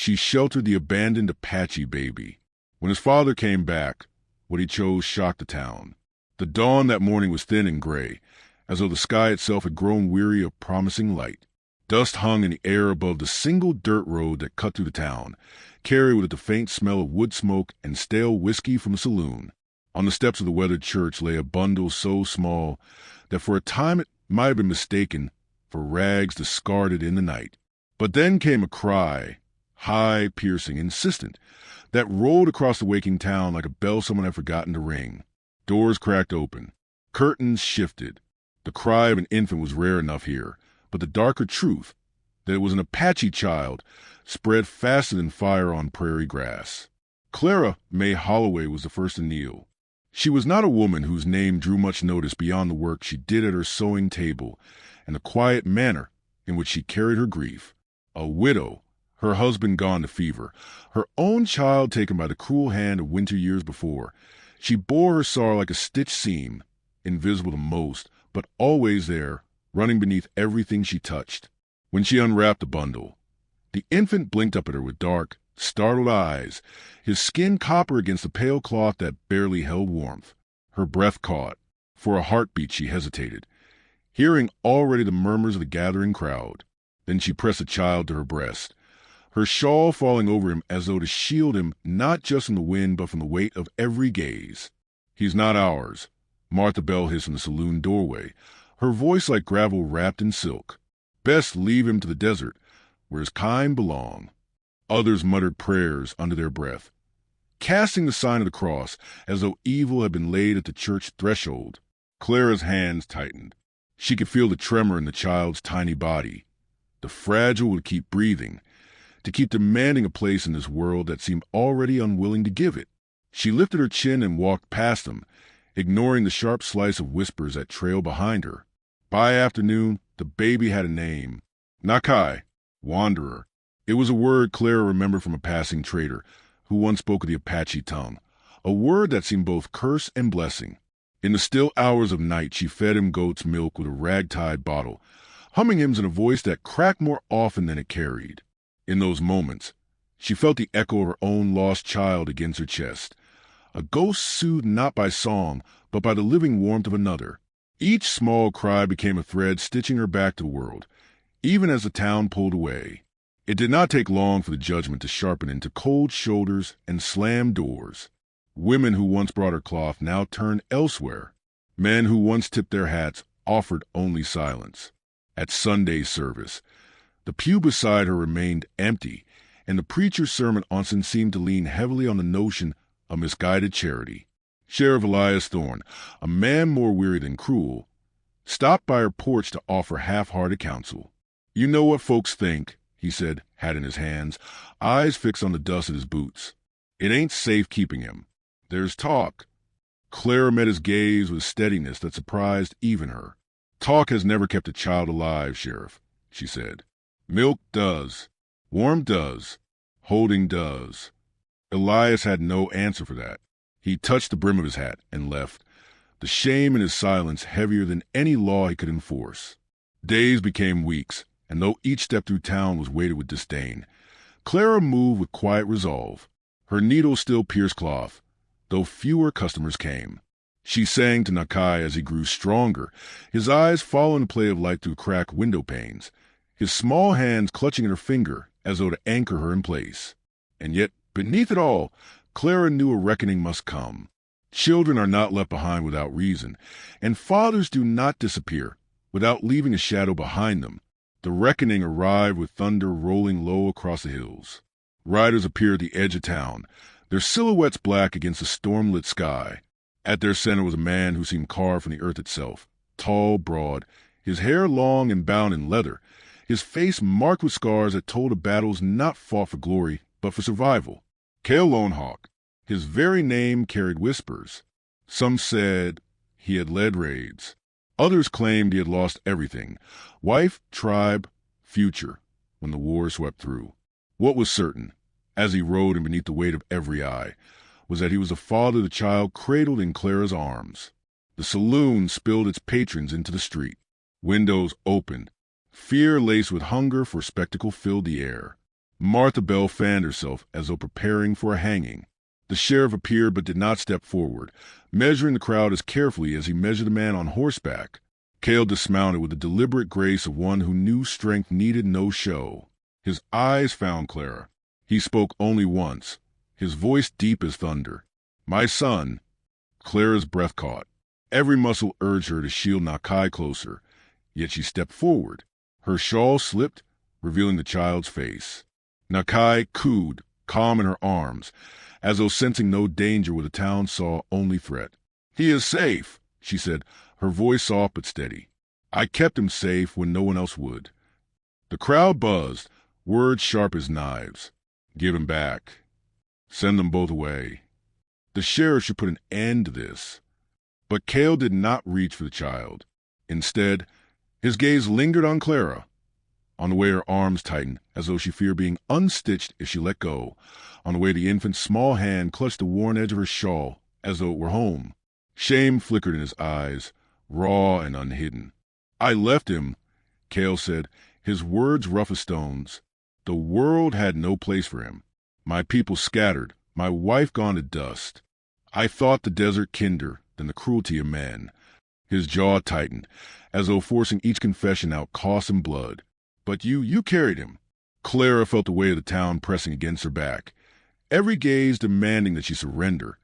She sheltered the abandoned Apache baby. When his father came back, what he chose shocked the town. The dawn that morning was thin and gray, as though the sky itself had grown weary of promising light. Dust hung in the air above the single dirt road that cut through the town, carried with it the faint smell of wood smoke and stale whiskey from a saloon. On the steps of the weathered church lay a bundle so small that for a time it might have been mistaken for rags discarded in the night. But then came a cry, high, piercing, insistent, that rolled across the waking town like a bell someone had forgotten to ring. Doors cracked open. Curtains shifted. The cry of an infant was rare enough here, but the darker truth, that it was an Apache child, spread faster than fire on prairie grass. Clara May Holloway was the first to kneel. She was not a woman whose name drew much notice beyond the work she did at her sewing table and the quiet manner in which she carried her grief. A widow, her husband gone to fever, her own child taken by the cruel hand of winter years before, she bore her sorrow like a stitched seam, invisible to most, but always there, running beneath everything she touched. When she unwrapped the bundle, the infant blinked up at her with dark, startled eyes, his skin copper against the pale cloth that barely held warmth. Her breath caught. For a heartbeat she hesitated, hearing already the murmurs of the gathering crowd. Then she pressed the child to her breast, her shawl falling over him as though to shield him not just from the wind but from the weight of every gaze. "He's not ours," Martha Bell hissed from the saloon doorway, her voice like gravel wrapped in silk. "Best leave him to the desert, where his kind belong." Others muttered prayers under their breath, casting the sign of the cross as though evil had been laid at the church threshold. Clara's hands tightened. She could feel the tremor in the child's tiny body. The fragile would keep breathing, to keep demanding a place in this world that seemed already unwilling to give it. She lifted her chin and walked past them, ignoring the sharp slice of whispers that trailed behind her. By afternoon, the baby had a name. Nakai, wanderer. It was a word Clara remembered from a passing trader who once spoke of the Apache tongue, a word that seemed both curse and blessing. In the still hours of night, she fed him goat's milk with a ragtide bottle, humming hymns in a voice that cracked more often than it carried. In those moments, she felt the echo of her own lost child against her chest, a ghost soothed not by song, but by the living warmth of another. Each small cry became a thread stitching her back to the world, even as the town pulled away. It did not take long for the judgment to sharpen into cold shoulders and slam doors. Women who once brought her cloth now turned elsewhere. Men who once tipped their hats offered only silence. At Sunday service, the pew beside her remained empty, and the preacher's sermon often seemed to lean heavily on the notion of misguided charity. Sheriff Elias Thorne, a man more weary than cruel, stopped by her porch to offer half-hearted counsel. "You know what folks think," he said, hat in his hands, eyes fixed on the dust of his boots. "It ain't safe keeping him. There's talk." Clara met his gaze with a steadiness that surprised even her. "Talk has never kept a child alive, Sheriff," she said. "Milk does. Warmth does. Holding does." Elias had no answer for that. He touched the brim of his hat and left, the shame in his silence heavier than any law he could enforce. Days became weeks, and though each step through town was weighted with disdain, Clara moved with quiet resolve. Her needle still pierced cloth, though fewer customers came. She sang to Nakai as he grew stronger, his eyes following the play of light through cracked window panes, his small hands clutching at her finger as though to anchor her in place. And yet, beneath it all, Clara knew a reckoning must come. Children are not left behind without reason, and fathers do not disappear without leaving a shadow behind them. The reckoning arrived with thunder rolling low across the hills. Riders appeared at the edge of town, their silhouettes black against the storm-lit sky. At their center was a man who seemed carved from the earth itself, tall, broad, his hair long and bound in leather, his face marked with scars that told of battles not fought for glory, but for survival. Cale Lonehawk. His very name carried whispers. Some said he had led raids. Others claimed he had lost everything, wife, tribe, future, when the war swept through. What was certain, as he rode and beneath the weight of every eye, was that he was the father of the child cradled in Clara's arms. The saloon spilled its patrons into the street. Windows opened. Fear laced with hunger for spectacle filled the air. Martha Bell fanned herself as though preparing for a hanging. The sheriff appeared but did not step forward, measuring the crowd as carefully as he measured a man on horseback. Cale dismounted with the deliberate grace of one who knew strength needed no show. His eyes found Clara. He spoke only once, his voice deep as thunder. "My son." Clara's breath caught. Every muscle urged her to shield Nakai closer, yet she stepped forward. Her shawl slipped, revealing the child's face. Nakai cooed, calm in her arms, as though sensing no danger where the town saw only threat. "He is safe," she said, her voice soft but steady. "I kept him safe when no one else would." The crowd buzzed, words sharp as knives. "Give him back. Send them both away." The sheriff should put an end to this. But Cale did not reach for the child. Instead, his gaze lingered on Clara. On the way her arms tightened, as though she feared being unstitched if she let go. On the way the infant's small hand clutched the worn edge of her shawl, as though it were home. Shame flickered in his eyes, raw and unhidden. "I left him," Cale said, his words rough as stones. "The world had no place for him. My people scattered, my wife gone to dust. I thought the desert kinder than the cruelty of man." His jaw tightened, as though forcing each confession out cost him blood. "But you carried him." Clara felt the weight of the town pressing against her back, every gaze demanding that she surrender,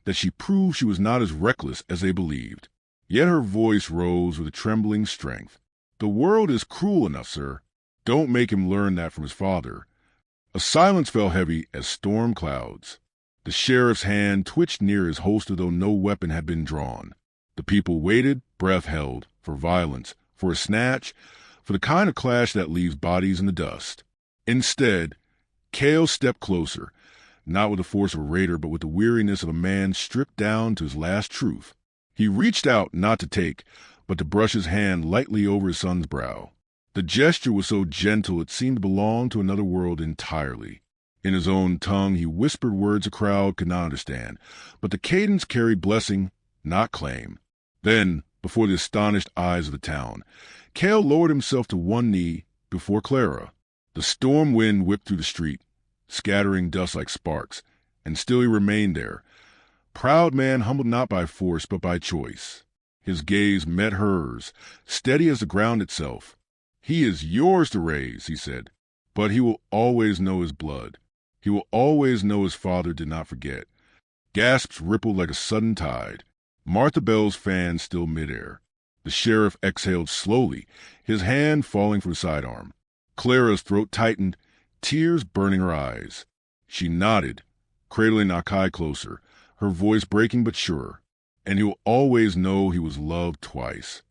that she prove she was not as reckless as they believed. Yet her voice rose with a trembling strength. "The world is cruel enough, sir. Don't make him learn that from his father." A silence fell heavy as storm clouds. The sheriff's hand twitched near his holster, though no weapon had been drawn. The people waited, breath held, for violence, for a snatch, for the kind of clash that leaves bodies in the dust. Instead, Cale stepped closer, not with the force of a raider, but with the weariness of a man stripped down to his last truth. He reached out not to take, but to brush his hand lightly over his son's brow. The gesture was so gentle it seemed to belong to another world entirely. In his own tongue he whispered words a crowd could not understand, but the cadence carried blessing, not claim. Then, before the astonished eyes of the town, Cale lowered himself to one knee before Clara. The storm wind whipped through the street, scattering dust like sparks, and still he remained there, proud man humbled not by force but by choice. His gaze met hers, steady as the ground itself. "He is yours to raise," he said, "but he will always know his blood. He will always know his father did not forget." Gasps rippled like a sudden tide. Martha Bell's fan still midair. The sheriff exhaled slowly, his hand falling from the sidearm. Clara's throat tightened, tears burning her eyes. She nodded, cradling Nakai closer, her voice breaking but sure. "And he will always know he was loved twice."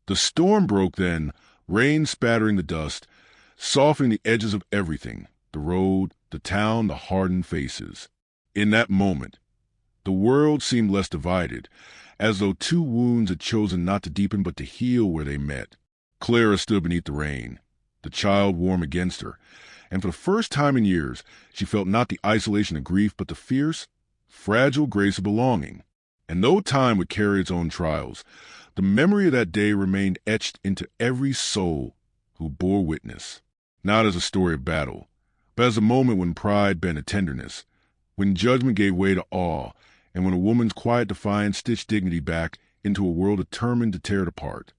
The storm broke then, rain spattering the dust, softening the edges of everything, the road, the town, the hardened faces. In that moment, the world seemed less divided, as though two wounds had chosen not to deepen but to heal where they met. Clara stood beneath the rain, the child warm against her, and for the first time in years she felt not the isolation of grief but the fierce, fragile grace of belonging. And though time would carry its own trials, the memory of that day remained etched into every soul who bore witness, not as a story of battle, but as a moment when pride bent to tenderness, when judgment gave way to awe, and when a woman's quiet defiance stitched dignity back into a world determined to tear it apart.